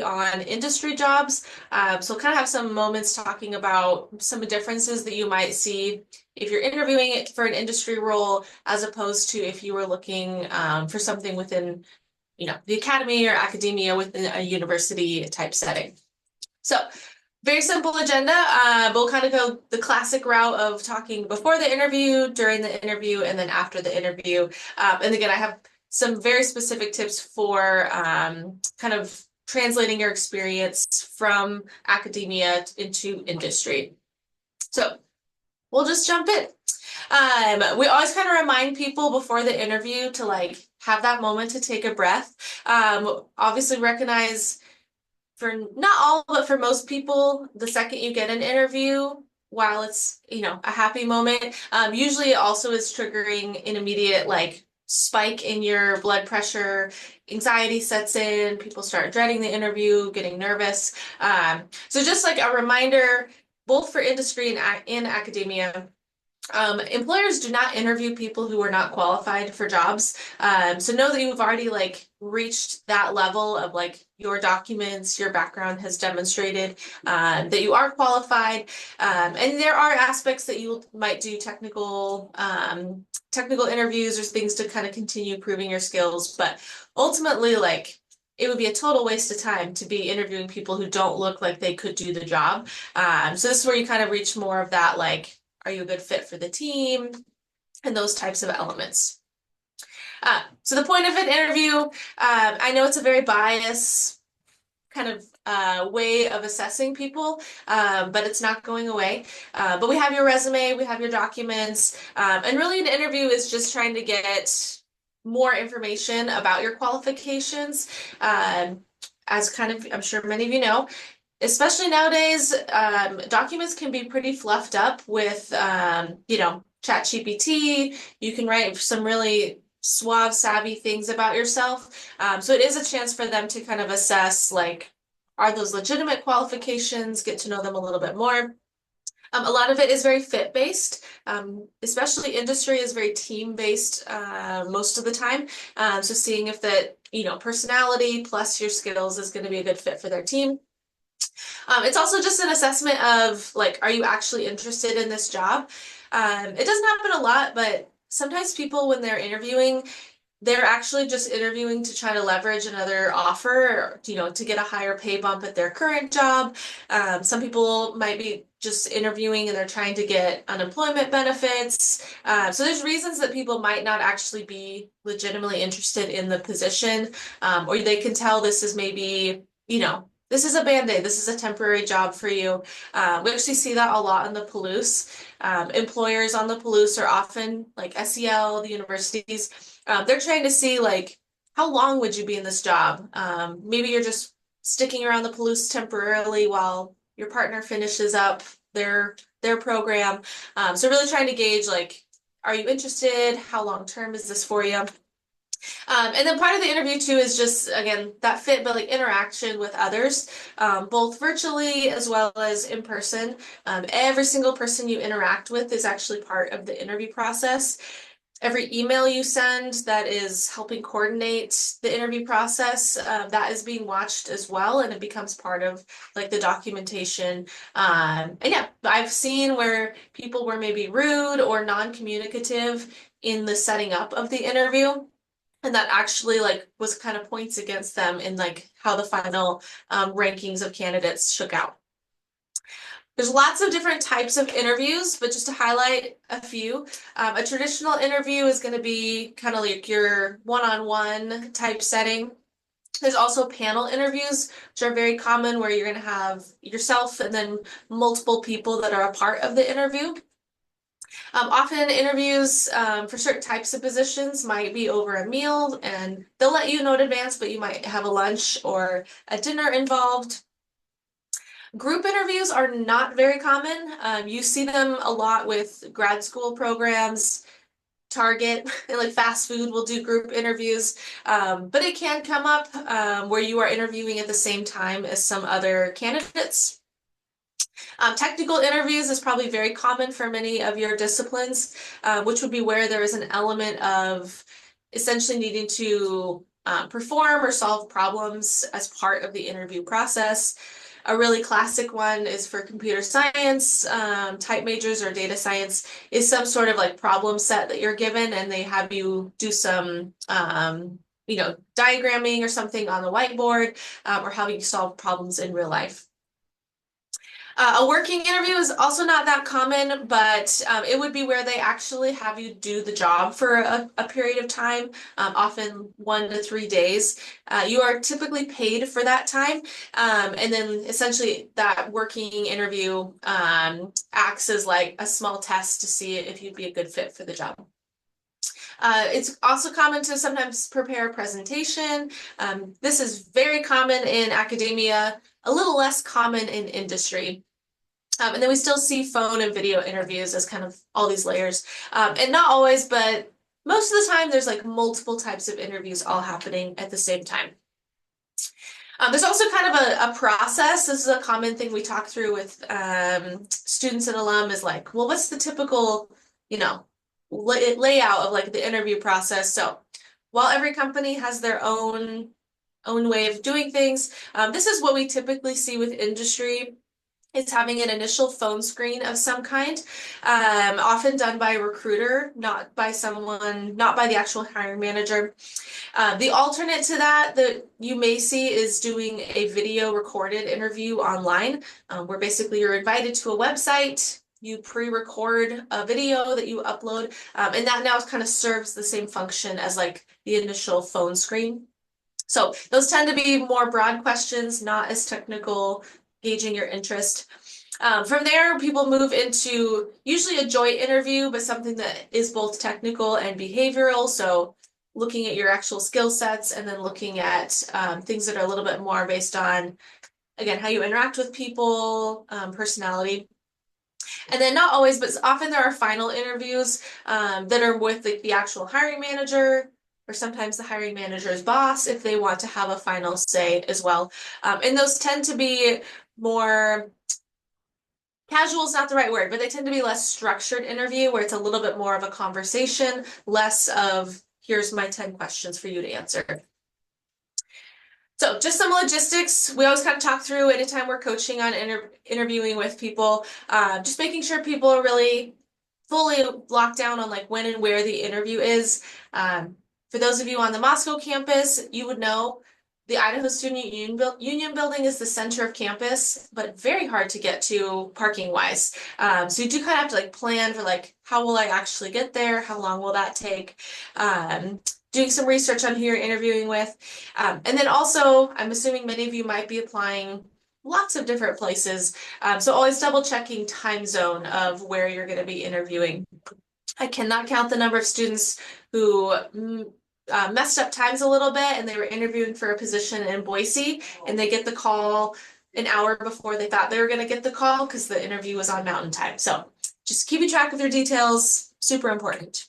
specifically on industry jobs. So kind of have some moments talking about some differences that you might see if you're interviewing for an industry role, as opposed to if you were looking for something within, the academy or academia within a university type setting. So very simple agenda. We'll kind of go the classic route of talking before the interview, during the interview, and then after the interview. And again, I have some very specific tips for kind of translating your experience from academia into industry. So we'll just jump in. We always kind of remind people before the interview to like have that moment to take a breath. Obviously recognize for not all, but for most people, the second you get an interview, while it's, a happy moment, usually it also is triggering an immediate like spike in your blood pressure, anxiety sets in, people start dreading the interview, getting nervous. So just like a reminder, both for industry and in academia, employers do not interview people who are not qualified for jobs. So know that you've already like reached that level of like your documents, your background has demonstrated that you are qualified. And there are aspects that you might do technical interviews or things to kind of continue proving your skills. But ultimately, like it would be a total waste of time to be interviewing people who don't look like they could do the job. So this is where you kind of reach more of that like, are you a good fit for the team? And those types of elements. So the point of an interview, I know it's a very biased kind of way of assessing people, but it's not going away. But we have your resume, we have your documents, and really an interview is just trying to get more information about your qualifications. As kind of, I'm sure many of you know, especially nowadays, documents can be pretty fluffed up with, ChatGPT. You can write some really suave, savvy things about yourself. So it is a chance for them to kind of assess, like, are those legitimate qualifications, get to know them a little bit more. A lot of it is very fit-based, especially industry is very team-based most of the time. So seeing if that, personality plus your skills is going to be a good fit for their team. It's also just an assessment of like, are you actually interested in this job? It doesn't happen a lot, but sometimes people, when they're interviewing, they're actually just interviewing to try to leverage another offer, or, to get a higher pay bump at their current job. Some people might be just interviewing and they're trying to get unemployment benefits. So there's reasons that people might not actually be legitimately interested in the position, or they can tell this is maybe, this is a Band-Aid. This is a temporary job for you. We actually see that a lot in the Palouse. Employers on the Palouse are often like SEL, the universities. They're trying to see like, how long would you be in this job? Maybe you're just sticking around the Palouse temporarily while your partner finishes up their program. So really trying to gauge like, are you interested? How long term is this for you? And then part of the interview too is just, again, that fit, but like interaction with others, both virtually as well as in person. Every single person you interact with is actually part of the interview process. Every email you send that is helping coordinate the interview process, that is being watched as well, and it becomes part of like the documentation. And yeah, I've seen where people were maybe rude or non-communicative in the setting up of the interview. And that actually like was kind of points against them in like how the final rankings of candidates shook out. There's lots of different types of interviews, but just to highlight a few, a traditional interview is going to be kind of like your one-on-one type setting. There's also panel interviews, which are very common, where you're going to have yourself and then multiple people that are a part of the interview. Often interviews for certain types of positions might be over a meal, and they'll let you know in advance, but you might have a lunch or a dinner involved. Group interviews are not very common. You see them a lot with grad school programs. Target and like fast food will do group interviews, but it can come up where you are interviewing at the same time as some other candidates. Technical interviews is probably very common for many of your disciplines, which would be where there is an element of essentially needing to perform or solve problems as part of the interview process. A really classic one is for computer science, type majors or data science is some sort of like problem set that you're given and they have you do some, diagramming or something on the whiteboard, or having you solve problems in real life. A working interview is also not that common, but it would be where they actually have you do the job for a period of time, often 1 to 3 days. You are typically paid for that time, and then essentially that working interview acts as like a small test to see if you'd be a good fit for the job. It's also common to sometimes prepare a presentation. This is very common in academia, a little less common in industry. And then we still see phone and video interviews as kind of all these layers. And not always, but most of the time there's like multiple types of interviews all happening at the same time. There's also kind of a process. This is a common thing we talk through with students and alum is like, well, what's the typical, layout of like the interview process? So while every company has their own way of doing things, this is what we typically see with industry. It's having an initial phone screen of some kind, often done by a recruiter, not by the actual hiring manager. The alternate to that you may see is doing a video recorded interview online, where basically you're invited to a website, you pre-record a video that you upload, and that now kind of serves the same function as like the initial phone screen. So those tend to be more broad questions, not as technical, gauging your interest. From there, people move into usually a joint interview, but something that is both technical and behavioral. So looking at your actual skill sets and then looking at things that are a little bit more based on, again, how you interact with people, personality. And then not always, but often there are final interviews that are with the actual hiring manager, or sometimes the hiring manager's boss if they want to have a final say as well. And those tend to be more casual is not the right word, but they tend to be less structured interview where it's a little bit more of a conversation, less of here's my 10 questions for you to answer. So just some logistics. We always kind of talk through anytime we're coaching on interviewing with people, just making sure people are really fully locked down on like when and where the interview is. For those of you on the Moscow campus, you would know the Idaho Student Union building is the center of campus, but very hard to get to parking wise. So you do kind of have to like plan for like, how will I actually get there? How long will that take? Doing some research on who you're interviewing with. And then also, I'm assuming many of you might be applying lots of different places. So always double checking time zone of where you're going to be interviewing. I cannot count the number of students who messed up times a little bit and they were interviewing for a position in Boise and they get the call an hour before they thought they were going to get the call because the interview was on Mountain Time. So just keeping track of your details, super important.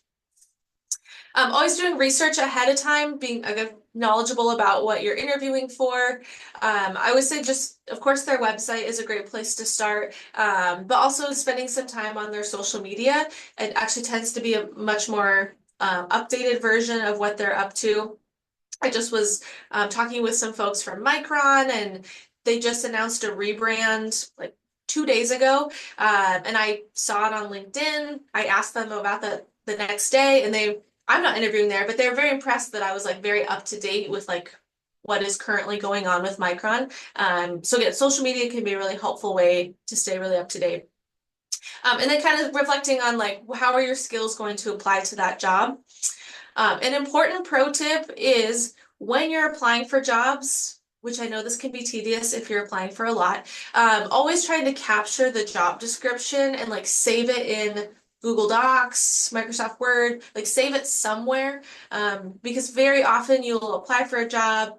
Always doing research ahead of time, being knowledgeable about what you're interviewing for. I would say just, of course, their website is a great place to start, but also spending some time on their social media. It actually tends to be a much more updated version of what they're up to. I just was talking with some folks from Micron, and they just announced a rebrand like 2 days ago, and I saw it on LinkedIn. I asked them about that the next day, and I'm not interviewing there, but they were very impressed that I was like very up to date with like what is currently going on with Micron. So again, social media can be a really helpful way to stay really up to date. And then kind of reflecting on like, how are your skills going to apply to that job? An important pro tip is when you're applying for jobs, which I know this can be tedious if you're applying for a lot, always trying to capture the job description and like save it in Google Docs, Microsoft Word, like save it somewhere, because very often you'll apply for a job,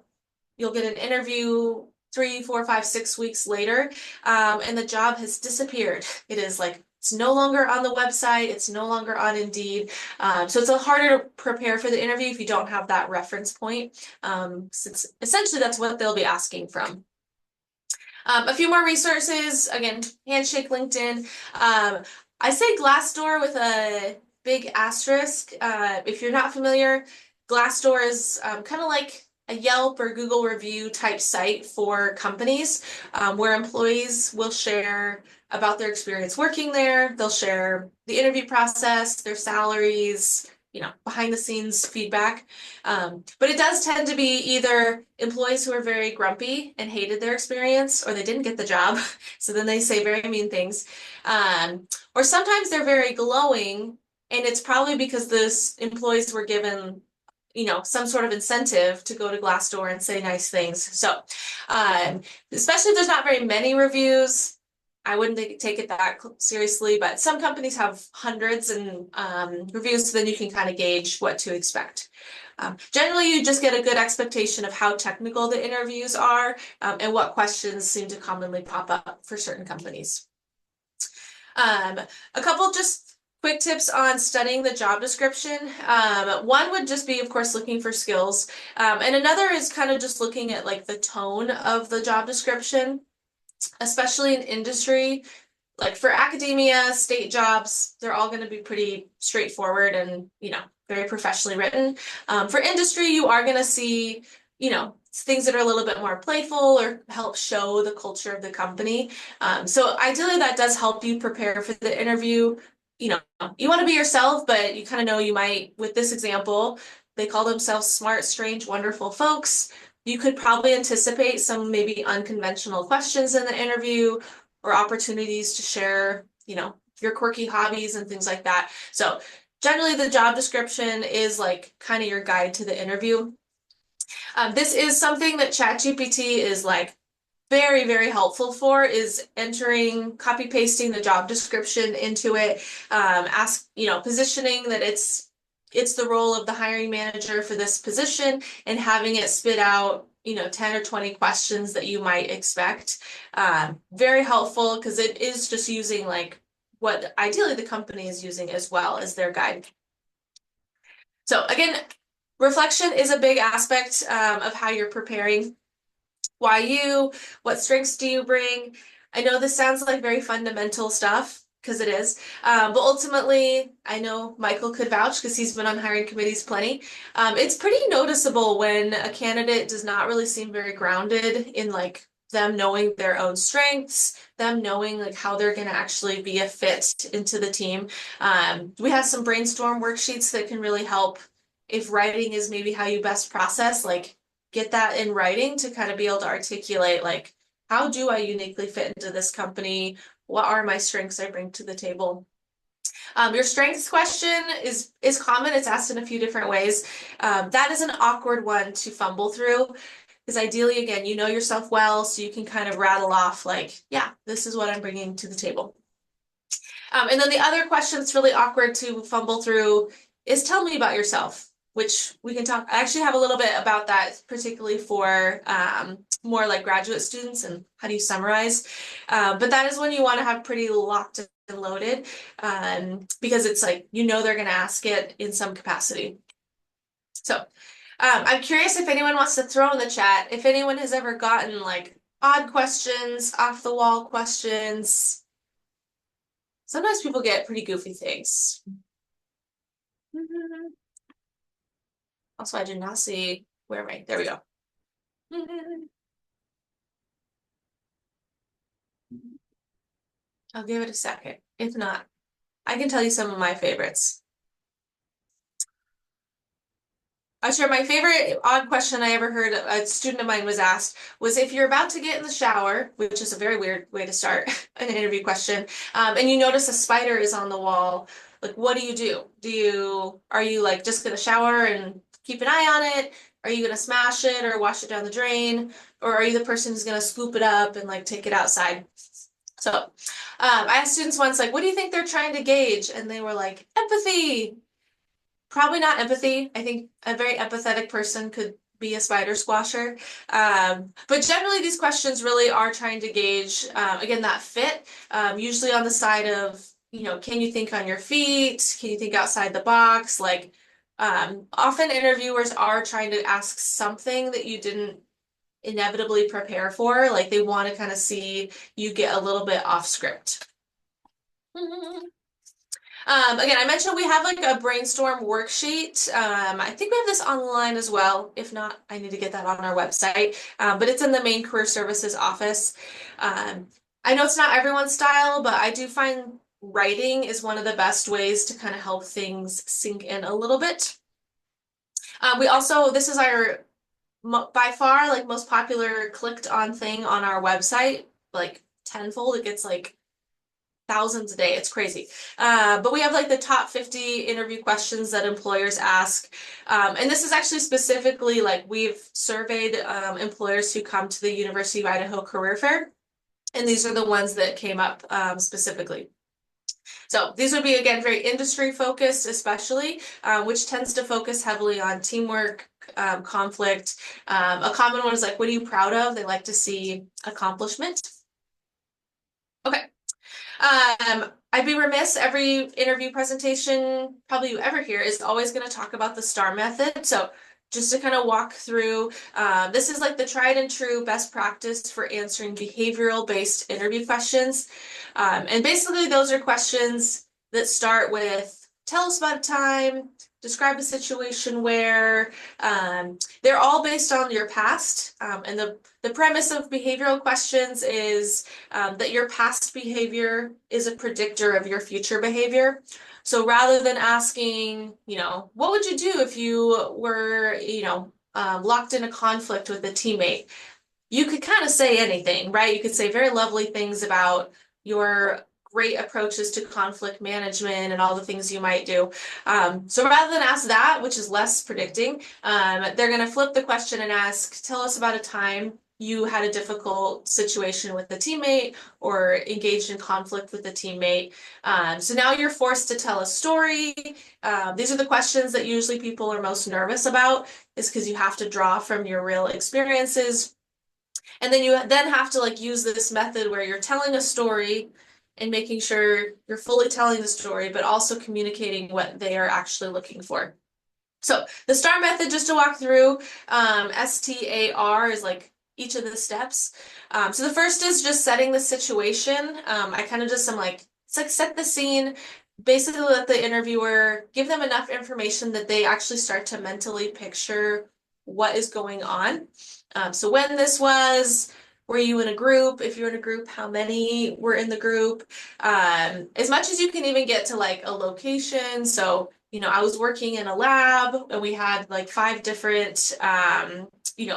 you'll get an interview 3, 4, 5, 6 weeks later, and the job has disappeared. It is like, it's no longer on the website, it's no longer on Indeed. So it's harder to prepare for the interview if you don't have that reference point, since essentially that's what they'll be asking from. A few more resources, again, Handshake, LinkedIn. I say Glassdoor with a big asterisk. If you're not familiar, Glassdoor is kind of like a Yelp or Google review type site for companies, where employees will share about their experience working there. They'll share the interview process, their salaries, behind the scenes feedback. But it does tend to be either employees who are very grumpy and hated their experience, or they didn't get the job. So then they say very mean things. Or sometimes they're very glowing, and it's probably because those employees were given some sort of incentive to go to Glassdoor and say nice things. So, especially if there's not very many reviews, I wouldn't take it that seriously, but some companies have hundreds and reviews, so then you can kind of gauge what to expect. Generally, you just get a good expectation of how technical the interviews are, and what questions seem to commonly pop up for certain companies. A couple just quick tips on studying the job description. One would just be, of course, looking for skills. And another is kind of just looking at like the tone of the job description, especially in industry. Like for academia, state jobs, they're all going to be pretty straightforward and, very professionally written. For industry, you are going to see, things that are a little bit more playful or help show the culture of the company. So ideally that does help you prepare for the interview. You want to be yourself, but you kind of know you might, with this example, they call themselves smart, strange, wonderful folks. You could probably anticipate some maybe unconventional questions in the interview or opportunities to share, your quirky hobbies and things like that. So generally the job description is like kind of your guide to the interview. This is something that ChatGPT is like very, very helpful for, is entering, copy pasting the job description into it, positioning that it's the role of the hiring manager for this position and having it spit out 10 or 20 questions that you might expect. Very helpful because it is just using like what ideally the company is using as well as their guide. So again, reflection is a big aspect of how you're preparing. Why you? What strengths do you bring? I know this sounds like very fundamental stuff, because it is. But ultimately, I know Michael could vouch because he's been on hiring committees plenty. It's pretty noticeable when a candidate does not really seem very grounded in like them knowing their own strengths, them knowing like how they're going to actually be a fit into the team. We have some brainstorm worksheets that can really help if writing is maybe how you best process, like get that in writing to kind of be able to articulate like, how do I uniquely fit into this company? What are my strengths I bring to the table? Your strengths question is common. It's asked in a few different ways. That is an awkward one to fumble through, because ideally, again, you know yourself well, so you can kind of rattle off like, yeah, this is what I'm bringing to the table. And then the other question that's really awkward to fumble through is tell me about yourself, which we can talk. I actually have a little bit about that, particularly for more like graduate students and how do you summarize. But that is when you want to have pretty locked and loaded, because it's like, they're going to ask it in some capacity. So I'm curious if anyone wants to throw in the chat, if anyone has ever gotten like odd questions, off the wall questions. Sometimes people get pretty goofy things. Also, I did not see, where am I? There we go. I'll give it a second. If not, I can tell you some of my favorites. I'm sure my favorite odd question I ever heard a student of mine was asked was, if you're about to get in the shower, which is a very weird way to start an interview question, and you notice a spider is on the wall, like, what do? Are you like just gonna shower and keep an eye on it? Are you gonna smash it or wash it down the drain? Or are you the person who's gonna scoop it up and like take it outside? So I asked students once, like, what do you think they're trying to gauge? And they were like, empathy. Probably not empathy. I think a very empathetic person could be a spider squasher. But generally these questions really are trying to gauge, again, that fit, usually on the side of, can you think on your feet? Can you think outside the box? Like, often interviewers are trying to ask something that you didn't inevitably prepare for. Like they want to kind of see you get a little bit off script. Again, I mentioned we have like a brainstorm worksheet. I think we have this online as well. If not, I need to get that on our website. But it's in the main career services office. Um, I know it's not everyone's style, but I do find writing is one of the best ways to kind of help things sink in a little bit. We also, this is our by far like most popular clicked on thing on our website, like tenfold. It gets like thousands a day. It's crazy. But we have like the top 50 interview questions that employers ask. And this is actually specifically like we've surveyed employers who come to the University of Idaho Career Fair. And these are the ones that came up specifically. So these would be, again, very industry focused, especially, which tends to focus heavily on teamwork, conflict. A common one is like, what are you proud of? They like to see accomplishment. Okay. I'd be remiss, every interview presentation probably you ever hear is always going to talk about the STAR method. So just to kind of walk through, this is like the tried and true best practice for answering behavioral based interview questions. And basically those are questions that start with, tell us about a time, describe a situation where, they're all based on your past. And the premise of behavioral questions is that your past behavior is a predictor of your future behavior. So rather than asking, what would you do if you were, locked in a conflict with a teammate? You could kind of say anything, right? You could say very lovely things about your great approaches to conflict management and all the things you might do. So rather than ask that, which is less predicting, they're going to flip the question and ask, tell us about a time you had a difficult situation with a teammate or engaged in conflict with a teammate. So now you're forced to tell a story. These are the questions that usually people are most nervous about, is because you have to draw from your real experiences. And then you then have to like use this method where you're telling a story and making sure you're fully telling the story, but also communicating what they are actually looking for. So the STAR method, just to walk through, STAR is like each of the steps. So the first is just setting the situation. I kind of just am like, it's like set the scene, basically let the interviewer give them enough information that they actually start to mentally picture what is going on. So when this was, were you in a group? If you're in a group, how many were in the group? As much as you can even get to like a location. So, I was working in a lab and we had like 5 different,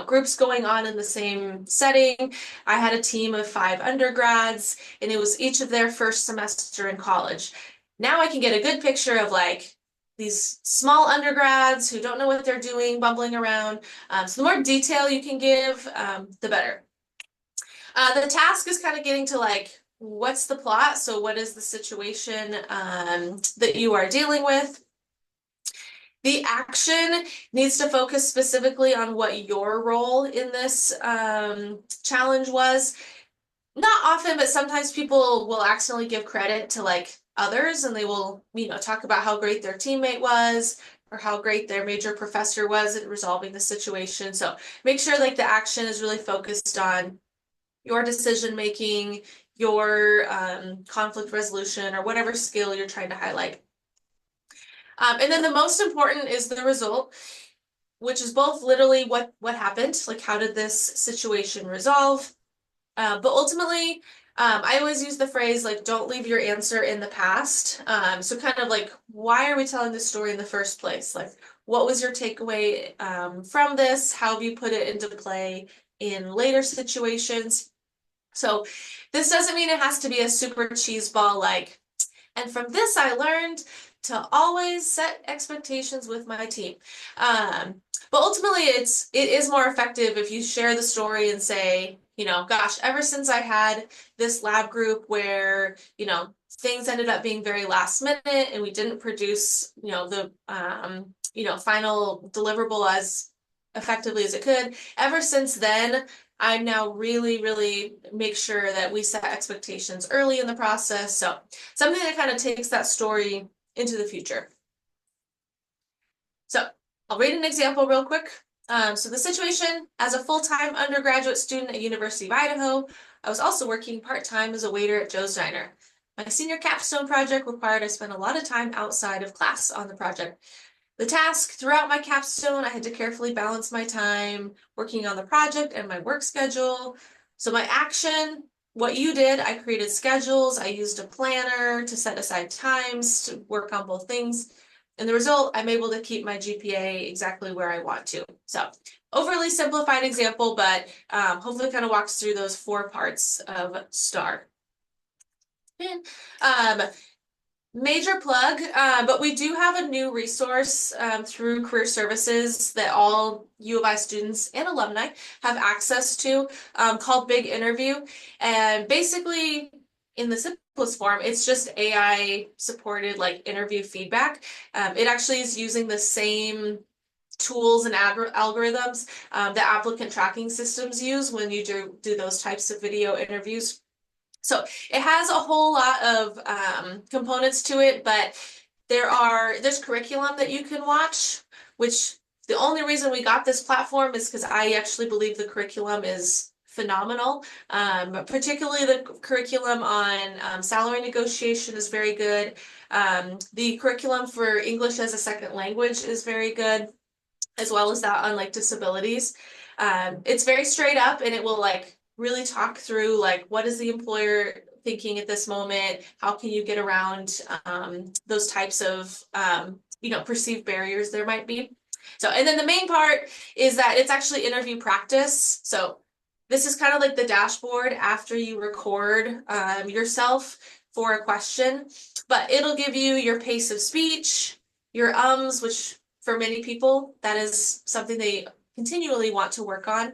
groups going on in the same setting. I had a team of 5 undergrads and it was each of their first semester in college. Now I can get a good picture of like these small undergrads who don't know what they're doing, bumbling around. So the more detail you can give, the better. The task is kind of getting to like, what's the plot? So what is the situation that you are dealing with? The action needs to focus specifically on what your role in this challenge was. Not often, but sometimes people will accidentally give credit to like others and they will, talk about how great their teammate was or how great their major professor was at resolving the situation. So make sure like the action is really focused on your decision making, your conflict resolution, or whatever skill you're trying to highlight. And then the most important is the result, which is both literally what happened, like how did this situation resolve? But ultimately, I always use the phrase like, don't leave your answer in the past. So kind of like, why are we telling this story in the first place? Like, what was your takeaway from this? How have you put it into play in later situations? So this doesn't mean it has to be a super cheese ball like, and from this I learned to always set expectations with my team. But ultimately it is more effective if you share the story and say, gosh, ever since I had this lab group where, things ended up being very last minute and we didn't produce, the, final deliverable as effectively as it could. Ever since then, I'm now really, really make sure that we set expectations early in the process. So something that kind of takes that story into the future. So I'll read an example real quick. So the situation, as a full-time undergraduate student at University of Idaho, I was also working part-time as a waiter at Joe's Diner. My senior capstone project required I spend a lot of time outside of class on the project. The task throughout my capstone, I had to carefully balance my time working on the project and my work schedule. So my action, what you did, I created schedules, I used a planner to set aside times to work on both things. And the result, I'm able to keep my GPA exactly where I want to. So overly simplified example, but hopefully kind of walks through those 4 parts of STAR. Um, Major plug, but we do have a new resource through Career Services that all U of I students and alumni have access to called Big Interview. And basically, in the simplest form, it's just AI supported like interview feedback. It actually is using the same tools and algorithms that applicant tracking systems use when you do those types of video interviews. So it has a whole lot of components to it, but there's curriculum that you can watch, which the only reason we got this platform is because I actually believe the curriculum is phenomenal. Particularly the curriculum on salary negotiation is very good. The curriculum for English as a second language is very good, as well as that on like disabilities. It's very straight up, and it will like really talk through like what is the employer thinking at this moment, how can you get around those types of perceived barriers there might be. So, and then the main part is that it's actually interview practice. So this is kind of like the dashboard after you record yourself for a question, but it'll give you your pace of speech, your ums, which for many people, that is something they continually want to work on.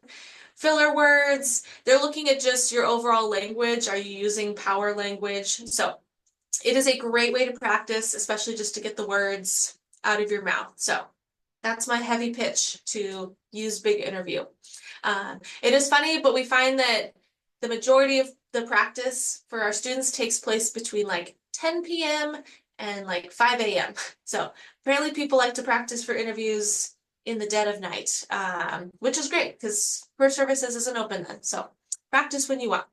Filler words, they're looking at just your overall language. Are you using power language? So it is a great way to practice, especially just to get the words out of your mouth. So that's my heavy pitch to use Big Interview. It is funny, but we find that the majority of the practice for our students takes place between like 10 p.m. and like 5 a.m. So apparently people like to practice for interviews in the dead of night, which is great because Career Services isn't open then. So practice when you want.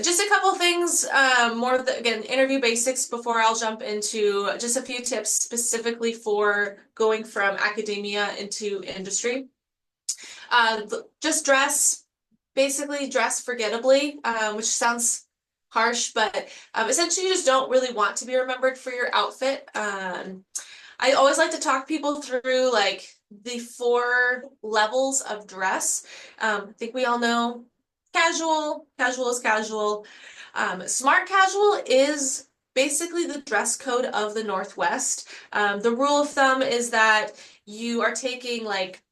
Just a couple things, more of the, again, interview basics before I'll jump into just a few tips specifically for going from academia into industry. Just basically dress forgettably, which sounds harsh, but essentially you just don't really want to be remembered for your outfit. I always like to talk people through like the 4 levels of dress. I think we all know casual is casual. Smart casual is basically the dress code of the Northwest. The rule of thumb is that you are taking like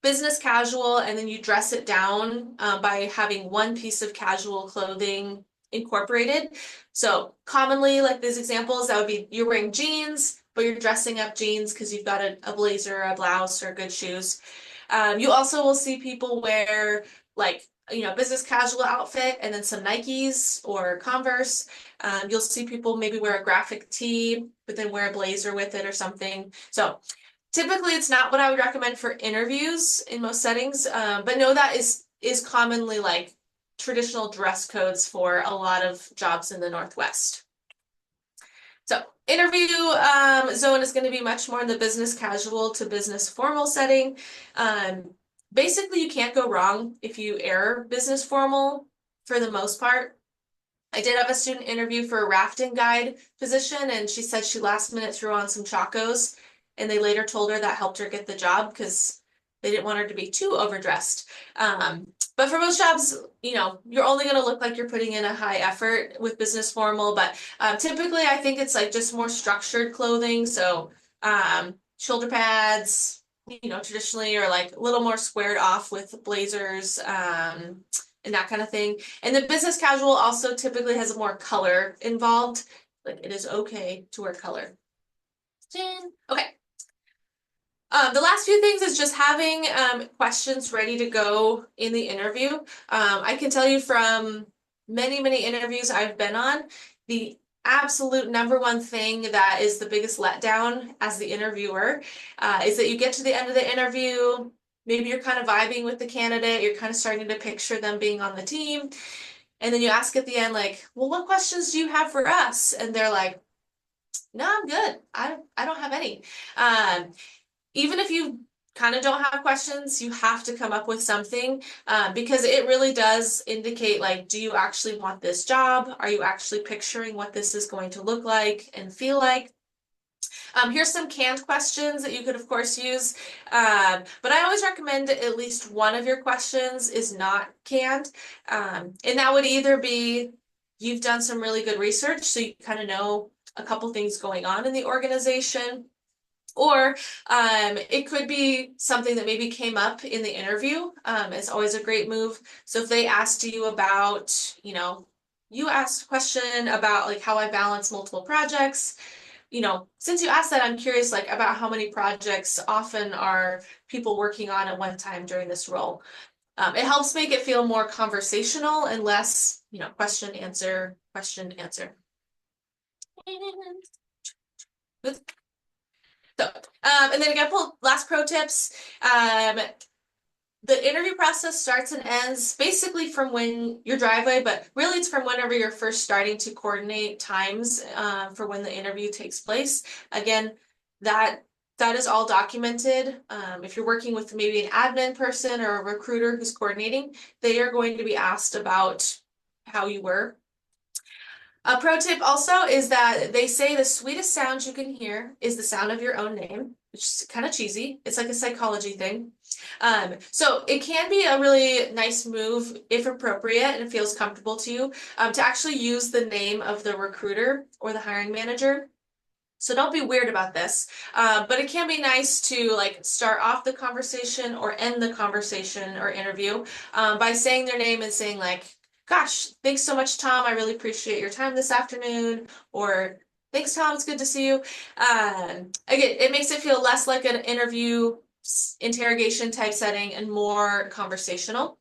business casual and then you dress it down by having one piece of casual clothing incorporated. So commonly, like these examples, that would be you're wearing jeans, but you're dressing up jeans because you've got a blazer, a blouse, or good shoes. You also will see people wear like business casual outfit and then some Nikes or Converse. You'll see people maybe wear a graphic tee, but then wear a blazer with it or something. So typically it's not what I would recommend for interviews in most settings, but no, that is commonly like traditional dress codes for a lot of jobs in the Northwest. So interview zone is going to be much more in the business casual to business formal setting. Basically, you can't go wrong if you air business formal for the most part. I did have a student interview for a rafting guide position, and she said she last minute threw on some Chacos, and they later told her that helped her get the job because they didn't want her to be too overdressed. But for most jobs, you're only going to look like you're putting in a high effort with business formal, but typically I think it's like just more structured clothing. So shoulder pads, traditionally, or like a little more squared off with blazers and that kind of thing. And the business casual also typically has more color involved. Like it is okay to wear color. Okay. The last few things is just having questions ready to go in the interview. I can tell you from many, many interviews I've been on, the absolute number one thing that is the biggest letdown as the interviewer is that you get to the end of the interview, maybe you're kind of vibing with the candidate, you're kind of starting to picture them being on the team, And then you ask at the end, like, well, what questions do you have for us? And they're like, no, I'm good. I don't have any. Um, Even if you kind of don't have questions, you have to come up with something because it really does indicate, like, do you actually want this job? Are you actually picturing what this is going to look like and feel like? Here's some canned questions that you could, of course, use. But I always recommend at least one of your questions is not canned. And that would either be you've done some really good research, so you kind of know a couple things going on in the organization. Or it could be something that maybe came up in the interview. It's always a great move. So if they asked you about, you asked a question about like how I balance multiple projects, since you asked that, I'm curious like about how many projects often are people working on at one time during this role. It helps make it feel more conversational and less, question, answer, question, answer. So, and then again, last pro tips. The interview process starts and ends basically from when your driveway, but really it's from whenever you're first starting to coordinate times for when the interview takes place. Again, that is all documented. If you're working with maybe an admin person or a recruiter who's coordinating, they are going to be asked about how you were. A pro tip also is that they say the sweetest sound you can hear is the sound of your own name, which is kind of cheesy. It's like a psychology thing. So it can be a really nice move if appropriate and it feels comfortable to you to actually use the name of the recruiter or the hiring manager. So don't be weird about this, but it can be nice to like start off the conversation or end the conversation or interview by saying their name and saying like, gosh, thanks so much, Tom. I really appreciate your time this afternoon. Or thanks, Tom. It's good to see you. Again, it makes it feel less like an interview interrogation type setting and more conversational.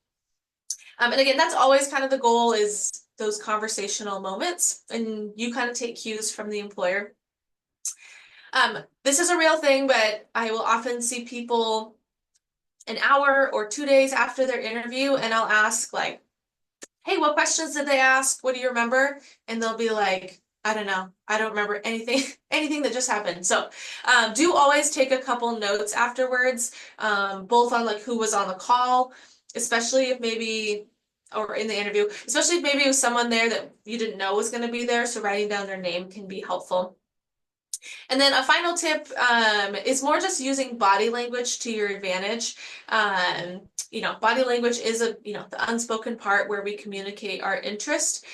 And again, that's always kind of the goal is those conversational moments and you kind of take cues from the employer. This is a real thing, but I will often see people an hour or 2 days after their interview and I'll ask like, hey, what questions did they ask? What do you remember? And they'll be like, I don't know. I don't remember anything, anything that just happened. So do always take a couple notes afterwards, both on like who was on the call, especially if maybe, or in the interview, especially if maybe it was someone there that you didn't know was going to be there. So writing down their name can be helpful. And then a final tip is more just using body language to your advantage. Body language is the unspoken part where we communicate our interest.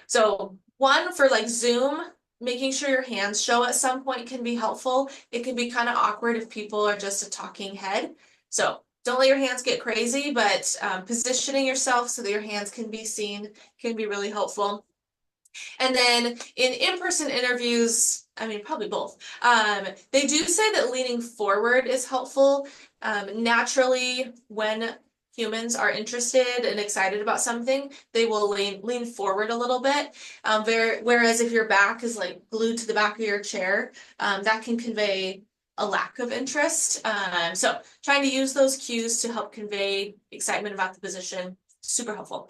So one for like Zoom, making sure your hands show at some point can be helpful. It can be kind of awkward if people are just a talking head. So don't let your hands get crazy, but positioning yourself so that your hands can be seen can be really helpful. And then in in-person interviews, I mean, probably both. They do say that leaning forward is helpful. Naturally, when humans are interested and excited about something, they will lean forward a little bit. Whereas if your back is like glued to the back of your chair, that can convey a lack of interest. So trying to use those cues to help convey excitement about the position, super helpful.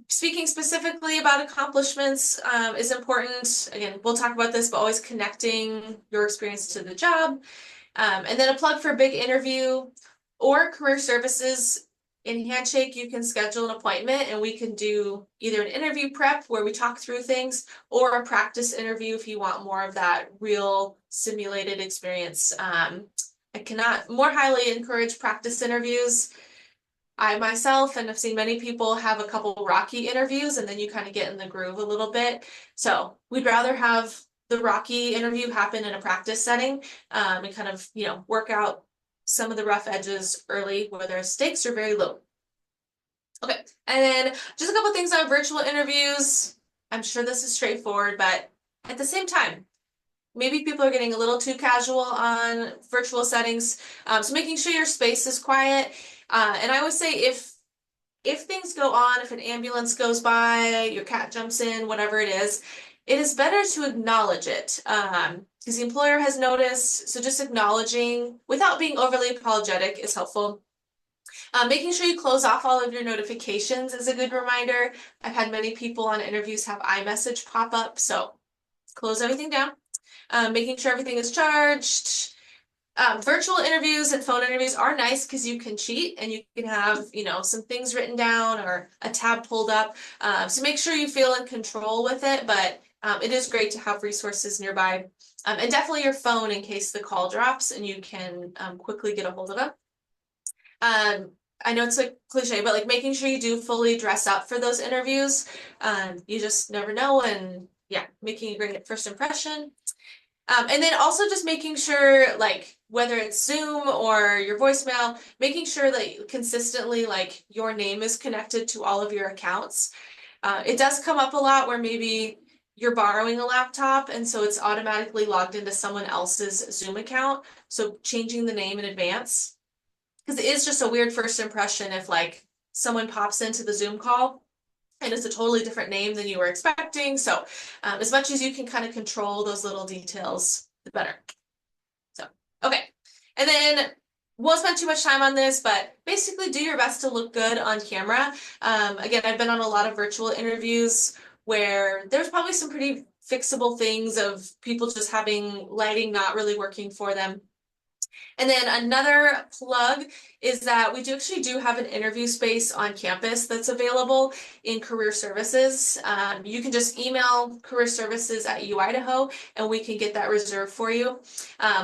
Speaking specifically about accomplishments is important. Again, we'll talk about this, but always connecting your experience to the job. And then a plug for a big interview or career services. In Handshake, you can schedule an appointment and we can do either an interview prep where we talk through things or a practice interview if you want more of that real simulated experience. I cannot more highly encourage practice interviews. I myself, and I've seen many people have a couple rocky interviews and then you kind of get in the groove a little bit. So we'd rather have the rocky interview happen in a practice setting and kind of, work out some of the rough edges early where their stakes are very low. Okay, and then just a couple things on virtual interviews. I'm sure this is straightforward, but at the same time, maybe people are getting a little too casual on virtual settings. So making sure your space is quiet. And I always say if things go on, if an ambulance goes by, your cat jumps in, whatever it is better to acknowledge it because the employer has noticed. So just acknowledging without being overly apologetic is helpful. Making sure you close off all of your notifications is a good reminder. I've had many people on interviews have iMessage pop up, so close everything down. Making sure everything is charged. Virtual interviews and phone interviews are nice because you can cheat and you can have, some things written down or a tab pulled up. So make sure you feel in control with it, but it is great to have resources nearby. And definitely your phone in case the call drops and you can quickly get a hold of them. I know it's a cliche, but like making sure you do fully dress up for those interviews. You just never know, and yeah, making a great first impression. And then also just making sure, like, whether it's Zoom or your voicemail, making sure that consistently, like, your name is connected to all of your accounts. It does come up a lot where maybe you're borrowing a laptop and so it's automatically logged into someone else's Zoom account. So changing the name in advance. Because it is just a weird first impression if like someone pops into the Zoom call and it's a totally different name than you were expecting. So as much as you can kind of control those little details, the better. So, okay. And then won't spend too much time on this, but basically do your best to look good on camera. Again, I've been on a lot of virtual interviews where there's probably some pretty fixable things of people just having lighting not really working for them. And then another plug is that we actually do have an interview space on campus that's available in career services. You can just email career services at UIdaho and we can get that reserved for you.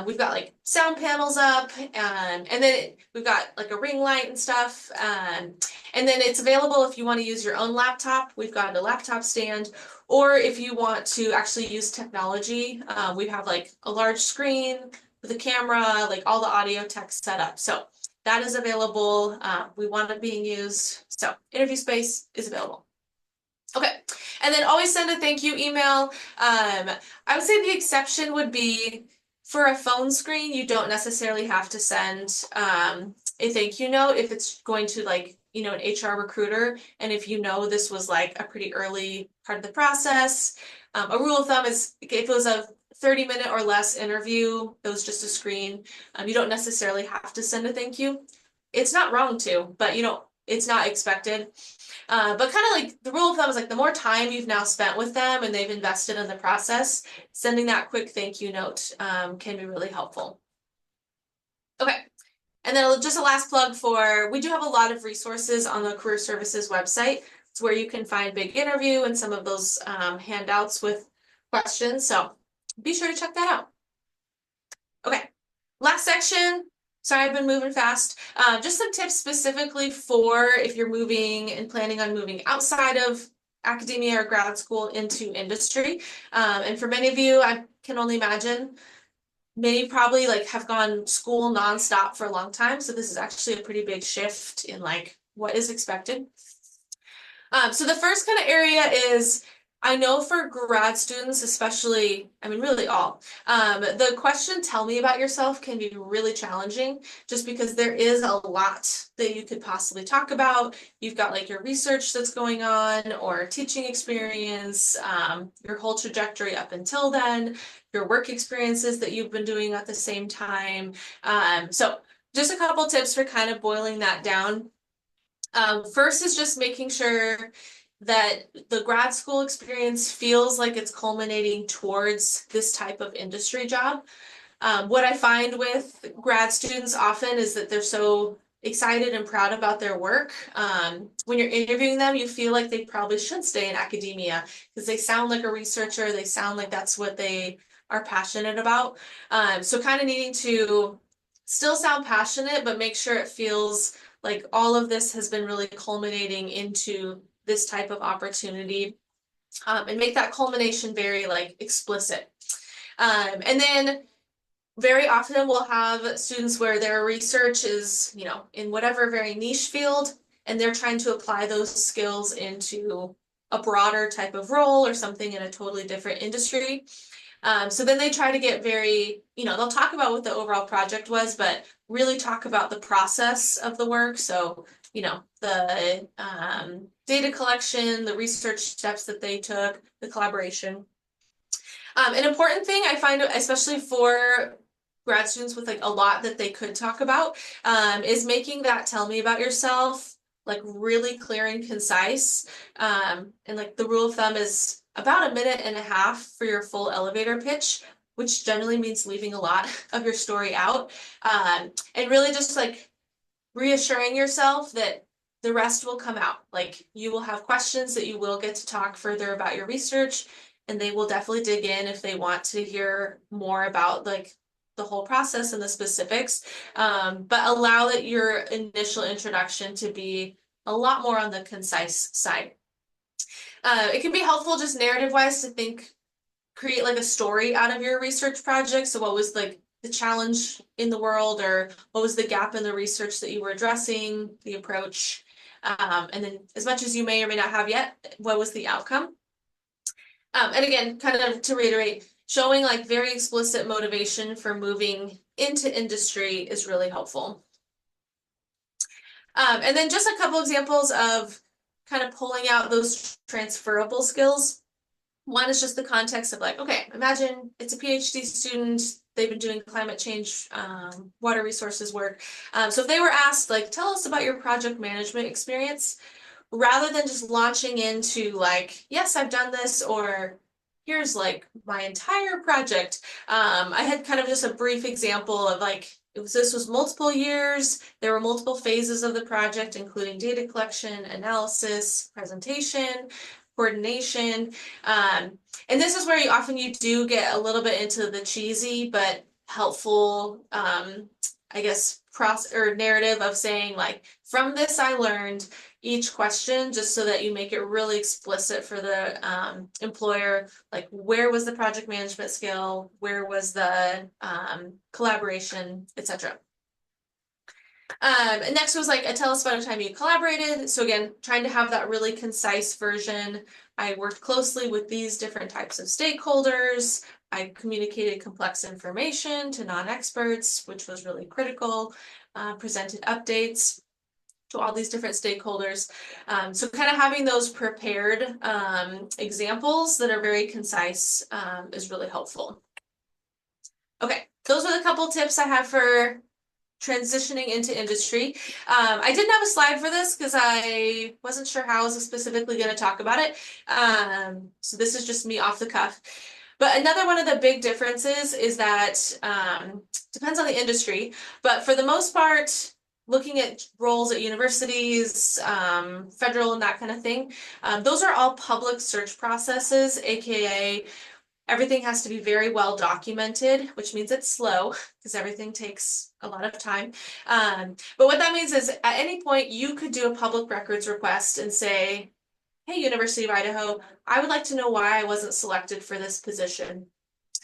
We've got like sound panels up and then we've got like a ring light and stuff. And then it's available if you want to use your own laptop. We've got a laptop stand, or if you want to actually use technology, we have like a large screen with a camera, like all the audio tech set up. So that is available. We want it being used. So interview space is available. Okay, and then always send a thank you email. I would say the exception would be for a phone screen, you don't necessarily have to send a thank you note if it's going to like, an HR recruiter. And if you know this was like a pretty early part of the process. A rule of thumb is if it was a 30-minute or less interview, it was just a screen. You don't necessarily have to send a thank you. It's not wrong to, but it's not expected. But kind of like the rule of thumb is like the more time you've now spent with them and they've invested in the process, sending that quick thank you note can be really helpful. Okay. And then just a last plug we do have a lot of resources on the Career Services website. It's where you can find Big Interview and some of those handouts with questions. So be sure to check that out. Okay, last section. Sorry, I've been moving fast. Just some tips specifically for if you're moving and planning on moving outside of academia or grad school into industry. And for many of you, I can only imagine, many probably like have gone school nonstop for a long time. So this is actually a pretty big shift in like what is expected. So the first kind of area is, I know for grad students, especially, I mean, really all, the question, tell me about yourself, can be really challenging just because there is a lot that you could possibly talk about. You've got like your research that's going on or teaching experience, your whole trajectory up until then, your work experiences that you've been doing at the same time. So just a couple tips for kind of boiling that down. First is just making sure that the grad school experience feels like it's culminating towards this type of industry job. What I find with grad students often is that they're so excited and proud about their work. When you're interviewing them, you feel like they probably should stay in academia because they sound like a researcher, they sound like that's what they are passionate about. So kind of needing to still sound passionate, but make sure it feels like all of this has been really culminating into this type of opportunity, and make that culmination very like explicit. And then very often we'll have students where their research is, in whatever very niche field, and they're trying to apply those skills into a broader type of role or something in a totally different industry. So then they try to get very, they'll talk about what the overall project was, but really talk about the process of the work. So, the data collection, the research steps that they took, the collaboration. An important thing I find, especially for grad students with like a lot that they could talk about, is making that tell me about yourself like really clear and concise. And like the rule of thumb is about a minute and a half for your full elevator pitch, which generally means leaving a lot of your story out. And really just like reassuring yourself that the rest will come out. Like you will have questions that you will get to talk further about your research, and they will definitely dig in if they want to hear more about like the whole process and the specifics. But allow that your initial introduction to be a lot more on the concise side. It can be helpful just narrative wise to create like a story out of your research project. So what was like the challenge in the world, or what was the gap in the research that you were addressing, the approach, and then as much as you may or may not have yet, what was the outcome? And again, kind of to reiterate, showing like very explicit motivation for moving into industry is really helpful. And then just a couple examples of kind of pulling out those transferable skills. One is just the context of like, okay, imagine it's a PhD student, they've been doing climate change, water resources work. So if they were asked, like, tell us about your project management experience, rather than just launching into like, yes, I've done this, or here's like my entire project. I had kind of just a brief example of like, this was multiple years, there were multiple phases of the project, including data collection, analysis, presentation, coordination. And this is where you do get a little bit into the cheesy but helpful, I guess, narrative of saying like, from this I learned each question, just so that you make it really explicit for the employer, like where was the project management skill, where was the collaboration, etc. And next was like, tell us about a time you collaborated. So again, trying to have that really concise version. I worked closely with these different types of stakeholders. I communicated complex information to non-experts, which was really critical. Presented updates to all these different stakeholders. So kind of having those prepared examples that are very concise is really helpful. Okay, those are the couple tips I have for transitioning into industry. I didn't have a slide for this because I wasn't sure how I was specifically going to talk about it. So this is just me off the cuff. But another one of the big differences is that depends on the industry, but for the most part, looking at roles at universities, federal and that kind of thing, those are all public search processes, aka everything has to be very well documented, which means it's slow because everything takes a lot of time. But what that means is at any point you could do a public records request and say, hey, University of Idaho, I would like to know why I wasn't selected for this position.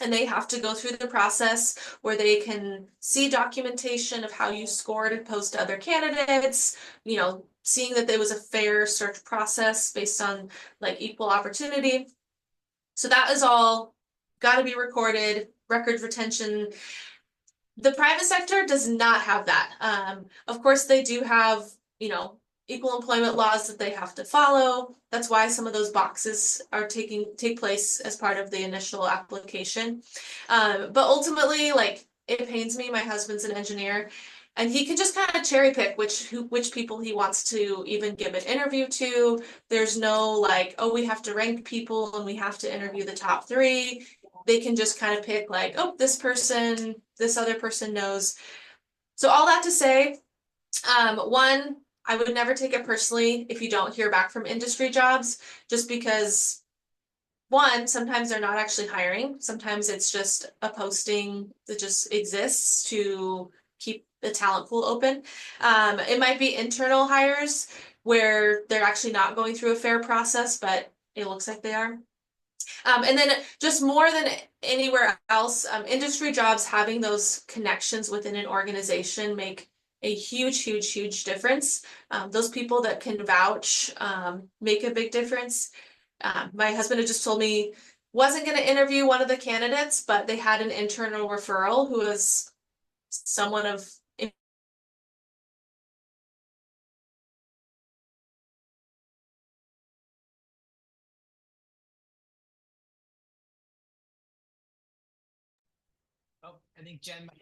And they have to go through the process where they can see documentation of how you scored opposed to other candidates, seeing that there was a fair search process based on like equal opportunity. So that is all got to be recorded, record retention. The private sector does not have that. Of course, they do have, equal employment laws that they have to follow. That's why some of those boxes are take place as part of the initial application. But ultimately, like, it pains me. My husband's an engineer, and he can just kind of cherry pick which people he wants to even give an interview to. There's no like, oh, we have to rank people and we have to interview the top 3. They can just kind of pick like, oh, this person, this other person knows. So all that to say, one, I would never take it personally if you don't hear back from industry jobs, just because one, sometimes they're not actually hiring. Sometimes it's just a posting that just exists to keep the talent pool open. It might be internal hires where they're actually not going through a fair process, but it looks like they are. And then just more than anywhere else, industry jobs, having those connections within an organization make a huge, huge, huge difference. Those people that can vouch make a big difference. My husband had just told me wasn't going to interview one of the candidates, but they had an internal referral who was someone of I think Jen might.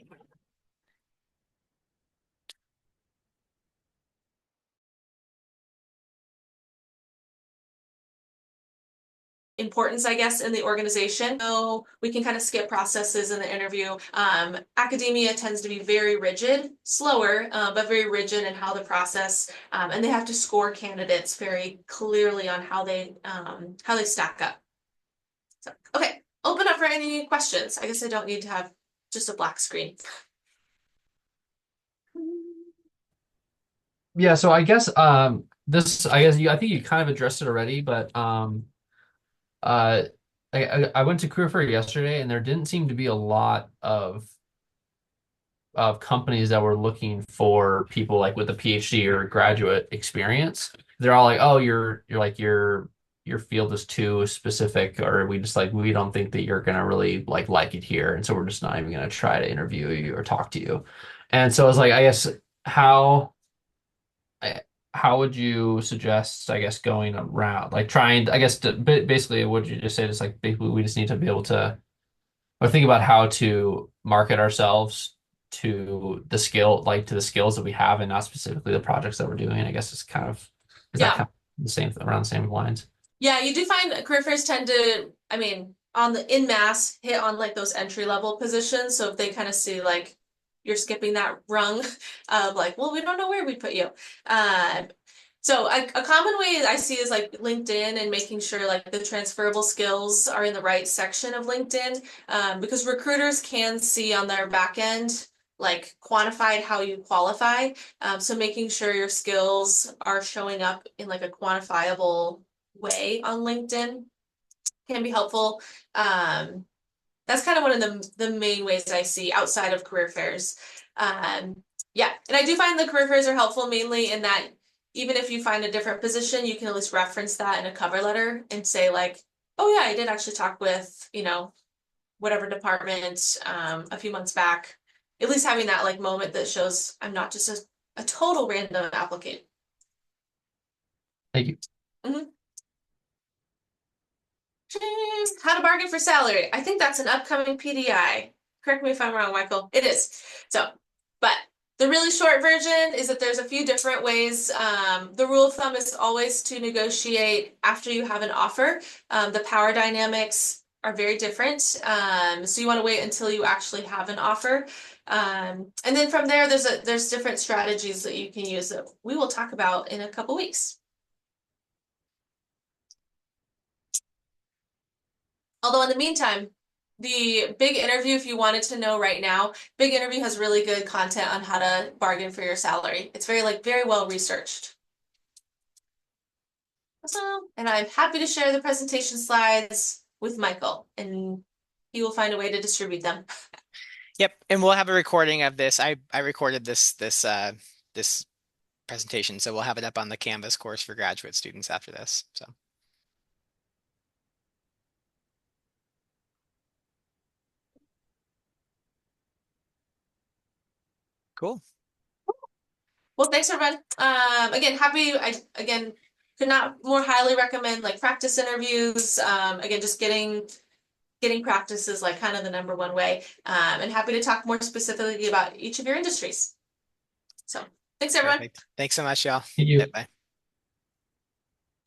Importance, I guess, in the organization. So we can kind of skip processes in the interview. Academia tends to be very rigid, slower, but very rigid in how the process, and they have to score candidates very clearly on how they stack up. So, okay, open up for any questions. I guess I don't need to have just a black screen. Yeah, so I guess I think you kind of addressed it already, but uh I went to career fair yesterday and there didn't seem to be a lot of companies that were looking for people like with a PhD or graduate experience. They're all like, "Oh, you're like your field is too specific, or we just like we don't think that you're gonna really like it here, and so we're just not even gonna try to interview you or talk to you." And so I was like, I guess how I- how would you suggest, I guess, going around, like trying, I guess, basically, what you just said is like basically we just need to be able to or think about how to market ourselves to the skill, like to the skills that we have and not specifically the projects that we're doing. I guess it's kind of, is that Yeah. kind of the same, around the same lines? Yeah, you do find career fairs tend to, I mean, on the in mass hit on like those entry level positions. So if they kind of see like you're skipping that rung of like, well, we don't know where we put you. Uh, so a common way I see is like LinkedIn and making sure like the transferable skills are in the right section of LinkedIn, because recruiters can see on their back end like quantified how you qualify. So making sure your skills are showing up in like a quantifiable way on LinkedIn can be helpful. Um, that's kind of one of the main ways I see outside of career fairs. Yeah, and I do find the career fairs are helpful mainly in that even if you find a different position, you can at least reference that in a cover letter and say like, oh yeah, I did actually talk with, whatever department a few months back. At least having that like moment that shows I'm not just a total random applicant. Thank you. Mhm. How to bargain for salary. I think that's an upcoming PDI. Correct me if I'm wrong, Michael. It is. So, but the really short version is that there's a few different ways. The rule of thumb is always to negotiate after you have an offer. The power dynamics are very different. So you want to wait until you actually have an offer. And then from there, there's different strategies that you can use that we will talk about in a couple weeks. Although in the meantime, the big interview, if you wanted to know right now, big interview has really good content on how to bargain for your salary. It's very well researched. Awesome. And I'm happy to share the presentation slides with Michael, and he will find a way to distribute them. Yep, and we'll have a recording of this. I recorded this presentation, so we'll have it up on the Canvas course for graduate students after this. So cool. Well, thanks everyone. Again, again could not more highly recommend like practice interviews. Again, just getting practice is like kind of the number one way. And happy to talk more specifically about each of your industries. So thanks everyone. Perfect. Thanks so much, y'all. Thank Bye you. bye.